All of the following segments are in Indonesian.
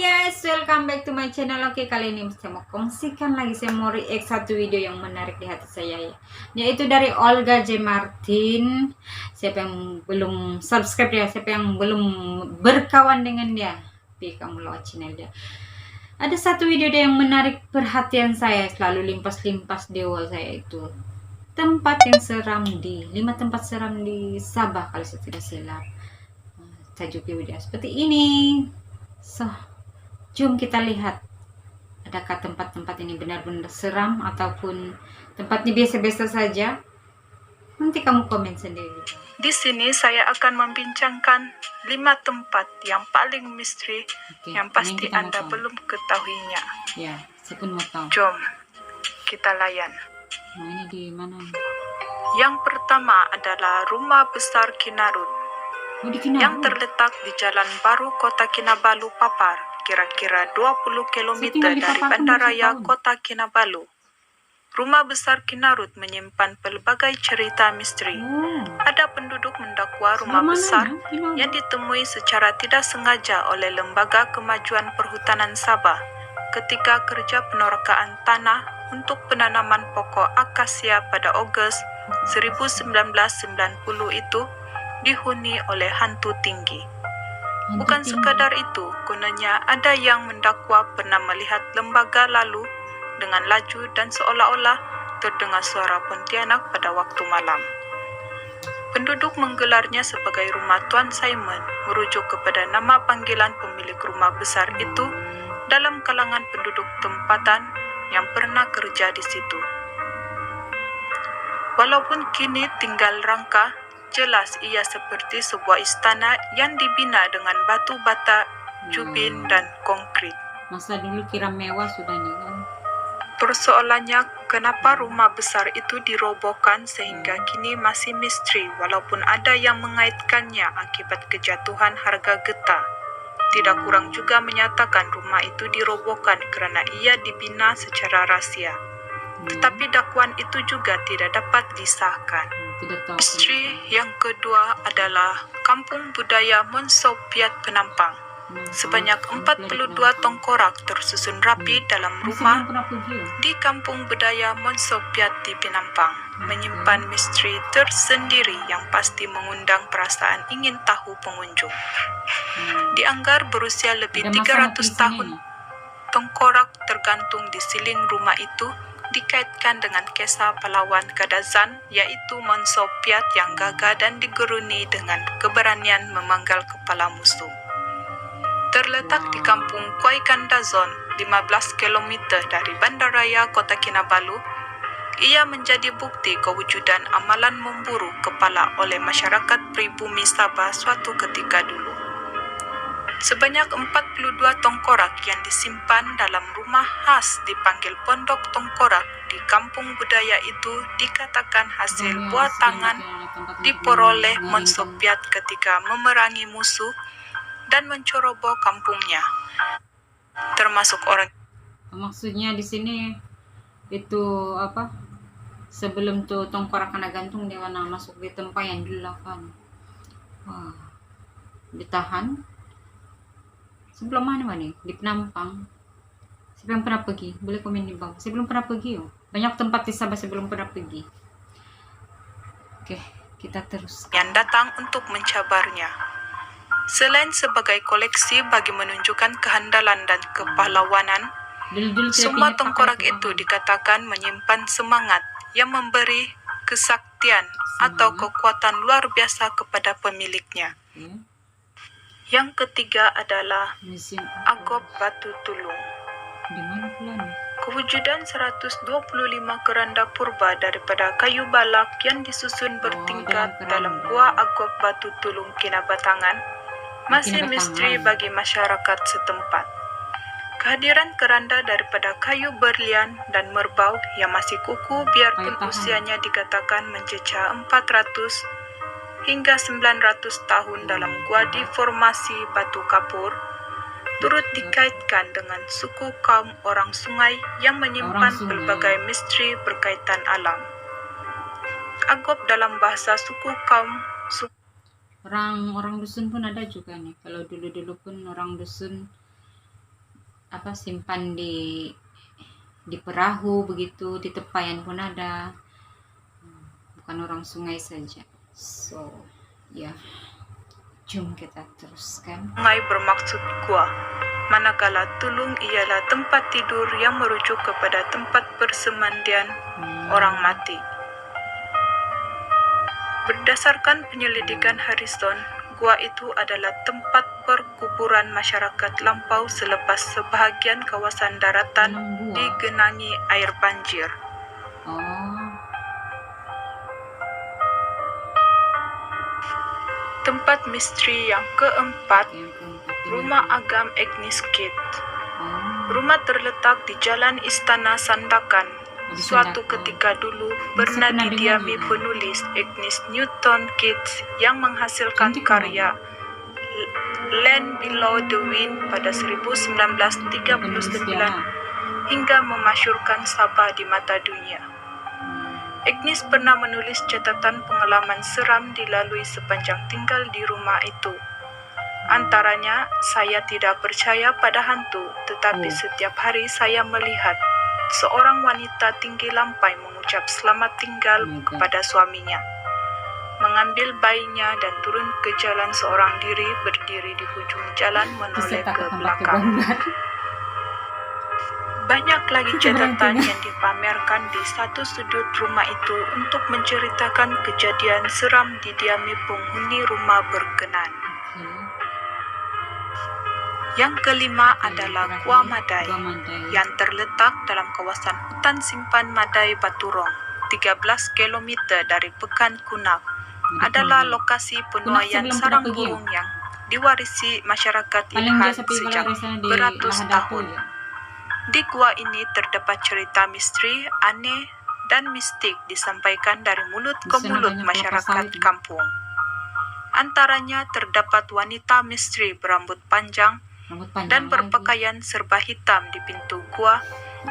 guys, welcome back to my channel. Oke, kali ini saya mau kongsikan lagi, saya mau react satu video yang menarik di hati saya ya, yaitu dari Olga J. Martin. Siapa yang belum subscribe ya, siapa yang belum berkawan dengan dia, tapi kamu lewat channel dia. Ada satu video dia yang menarik perhatian saya, selalu limpas-limpas di wall saya, itu tempat yang seram di 5 tempat seram di Sabah kalau saya tidak silap. Tajuk video seperti ini. So, jom kita lihat, adakah tempat-tempat ini benar-benar seram ataupun tempatnya biasa-biasa saja. Nanti kamu komen sendiri. Di sini saya akan membincangkan 5 tempat yang paling misteri yang pasti Anda belum ketahuinya. Ya, saya pun mau tahu. Jom kita layan. Nah, ini di mana? Yang pertama adalah Rumah Besar Kinarut, yang terletak di Jalan Baru Kota Kinabalu, Papar, kira-kira 20 km dari Bandaraya Kota Kinabalu. Rumah Besar Kinarut menyimpan pelbagai cerita misteri. Ada penduduk mendakwa rumah besar yang ditemui secara tidak sengaja oleh Lembaga Kemajuan Perhutanan Sabah ketika kerja penorakaan tanah untuk penanaman pokok akasia pada Ogos 1990 itu dihuni oleh hantu tinggi. Bukan sekadar itu, kononnya ada yang mendakwa pernah melihat lembaga lalu dengan laju dan seolah-olah terdengar suara Pontianak pada waktu malam. Penduduk menggelarnya sebagai rumah Tuan Simon, merujuk kepada nama panggilan pemilik rumah besar itu dalam kalangan penduduk tempatan yang pernah kerja di situ. Walaupun kini tinggal rangka, jelas ia seperti sebuah istana yang dibina dengan batu bata, jubin, dan konkrit. Masa dulu kira mewah sudah nih kan? Persoalannya, kenapa rumah besar itu dirobohkan sehingga kini masih misteri walaupun ada yang mengaitkannya akibat kejatuhan harga getah. Tidak kurang juga menyatakan rumah itu dirobohkan karena ia dibina secara rahasia. Tetapi dakwaan itu juga tidak dapat disahkan. Misteri yang kedua adalah Kampung Budaya Monsopiat Penampang. Sebanyak 42 tengkorak tersusun rapi dalam rumah di Kampung Budaya Monsopiat di Penampang, menyimpan misteri tersendiri yang pasti mengundang perasaan ingin tahu pengunjung. Dianggar berusia lebih 300 tahun, tengkorak tergantung di siling rumah itu dikaitkan dengan kisah pahlawan Kadazan, yaitu Monsopiat yang gagah dan digeruni dengan keberanian memanggal kepala musuh. Terletak di Kampung Kuaikandazon, 15 km dari Bandaraya Kota Kinabalu, ia menjadi bukti kewujudan amalan memburu kepala oleh masyarakat pribumi Sabah suatu ketika dulu. Sebanyak 42 tengkorak yang disimpan dalam rumah khas dipanggil Pondok Tengkorak di Kampung Budaya itu dikatakan hasil buat tangan diperoleh Monsopiat ketika memerangi musuh dan menceroboh kampungnya, termasuk orang. Maksudnya di sini itu apa? Sebelum tuh tengkorak kena gantung dia kena masuk di tempat yang dilakukan. Wah, ditahan. Sebelum mana nih? Di Penampang. Siapa yang pernah pergi? Boleh komen di bawah. Saya belum pernah pergi oh. Banyak tempat di Sabah saya belum pernah pergi. Oke, kita terus. Yang datang untuk mencabarnya. Selain sebagai koleksi bagi menunjukkan kehandalan dan kepahlawanan, semua tengkorak itu dikatakan menyimpan semangat yang memberi kesaktian atau kekuatan luar biasa kepada pemiliknya. Yang ketiga adalah Agop Batu Tulung. Kewujudan 125 keranda purba daripada kayu balak yang disusun bertingkat dalam gua Agop Batu Tulung Kinabatangan masih misteri bagi masyarakat setempat. Kehadiran keranda daripada kayu berlian dan merbau yang masih kukuh biarpun usianya dikatakan mencecah 400 hingga 900 tahun dalam gua di formasi batu kapur, turut dikaitkan dengan suku kaum orang sungai yang menyimpan berbagai misteri berkaitan alam. Agop dalam bahasa suku kaum orang dusun pun ada juga nih. Kalau dulu pun orang dusun simpan di perahu begitu, di tepayan pun ada. Bukan orang sungai saja. So, ya. Jom kita teruskan. Sungai bermaksud gua, manakala tulung ialah tempat tidur yang merujuk kepada tempat persemandian orang mati. Berdasarkan penyelidikan Harrison, gua itu adalah tempat perkuburan masyarakat lampau selepas sebahagian kawasan daratan digenangi air banjir. Tempat misteri yang keempat, Rumah Agam Agnes Kidd. Rumah terletak di Jalan Istana Sandakan. Suatu ketika dulu pernah didiami penulis Agnes Newton Kidd yang menghasilkan karya Land Below the Wind pada 1939 hingga memasyurkan Sabah di mata dunia. Agnes pernah menulis catatan pengalaman seram dilalui sepanjang tinggal di rumah itu. Antaranya, saya tidak percaya pada hantu, tetapi setiap hari saya melihat seorang wanita tinggi lampai mengucap selamat tinggal kepada suaminya, mengambil bayinya dan turun ke jalan seorang diri, berdiri di ujung jalan menoleh ke belakang. Banyak lagi catatan yang dipamerkan di satu sudut rumah itu untuk menceritakan kejadian seram didiami penghuni rumah berkenan. Yang kelima adalah Gua Madai yang terletak dalam kawasan hutan simpan Madai Baturong, 13 km dari Pekan Kunak. Adalah lokasi penuaian sarang burung yang diwarisi masyarakat Ilhan sejak beratus tahun. Di gua ini terdapat cerita misteri, aneh, dan mistik disampaikan dari mulut ke mulut masyarakat kampung. Antaranya terdapat wanita misteri berambut panjang dan berpakaian serba hitam di pintu gua,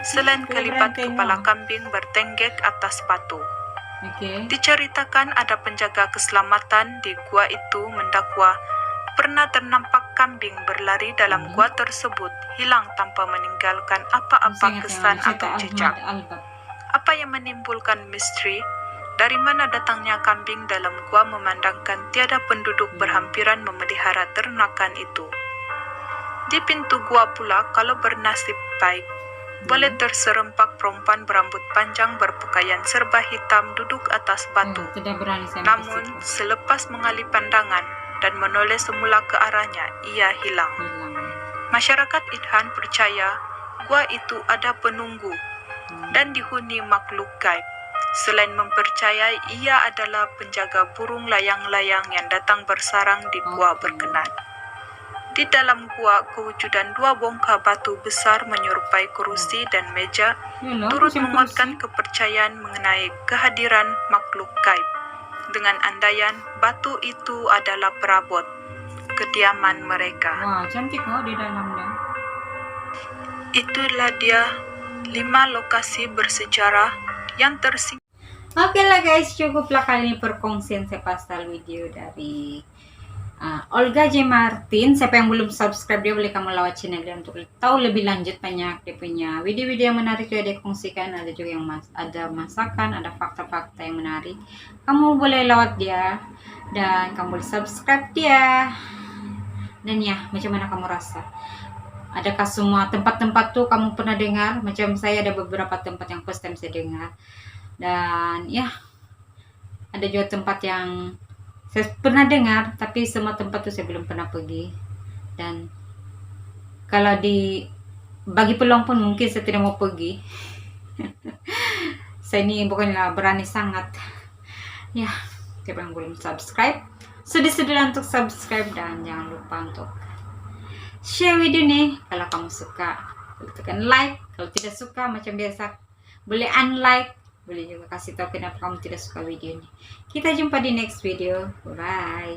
selain kelipat kepala kambing bertenggek atas batu. Diceritakan ada penjaga keselamatan di gua itu mendakwa pernah ternampak kambing berlari dalam gua tersebut hilang tanpa meninggalkan apa-apa kesan atau jejak. Apa yang menimbulkan misteri? Dari mana datangnya kambing dalam gua memandangkan tiada penduduk berhampiran memelihara ternakan itu? Di pintu gua pula, kalau bernasib baik, boleh terserempak perempuan berambut panjang berpakaian serba hitam duduk atas batu. Namun, selepas mengalih pandangan dan menoleh semula ke arahnya, ia hilang. Masyarakat Ilhan percaya gua itu ada penunggu dan dihuni makhluk gaib. Selain mempercayai ia adalah penjaga burung layang-layang yang datang bersarang di gua berkenan. Di dalam gua, kewujudan dua bongkah batu besar menyerupai kerusi dan meja turut menguatkan kepercayaan mengenai kehadiran makhluk gaib. Dengan andaian batu itu adalah perabot kediaman mereka. Wah, cantik di dalamnya. Itulah dia 5 lokasi bersejarah yang tersinggung. Oke lah guys, cukuplah kali ini perkongsian saya pasal video dari Olga J. Martin. Siapa yang belum subscribe dia boleh kamu lewat channel dia untuk tahu lebih lanjut banyak dia punya video-video yang menarik juga dia kongsikan. Ada juga yang ada masakan, ada fakta-fakta yang menarik. Kamu boleh lewat dia dan kamu boleh subscribe dia. Dan ya, macam mana kamu rasa? Adakah semua tempat-tempat tuh kamu pernah dengar? Macam saya ada beberapa tempat yang first time saya dengar. Dan ya, ada juga tempat yang saya pernah dengar, tapi semua tempat tuh saya belum pernah pergi. Dan kalau bagi peluang pun mungkin saya tidak mau pergi. Saya ini bukanlah berani sangat. Ya, siapa yang belum subscribe, sedih-sedih untuk subscribe dan jangan lupa untuk share video nih. Kalau kamu suka, tekan like. Kalau tidak suka, macam biasa, boleh unlike. Boleh juga kasih tahu kenapa kamu tidak suka video ini. Kita jumpa di next video. Bye.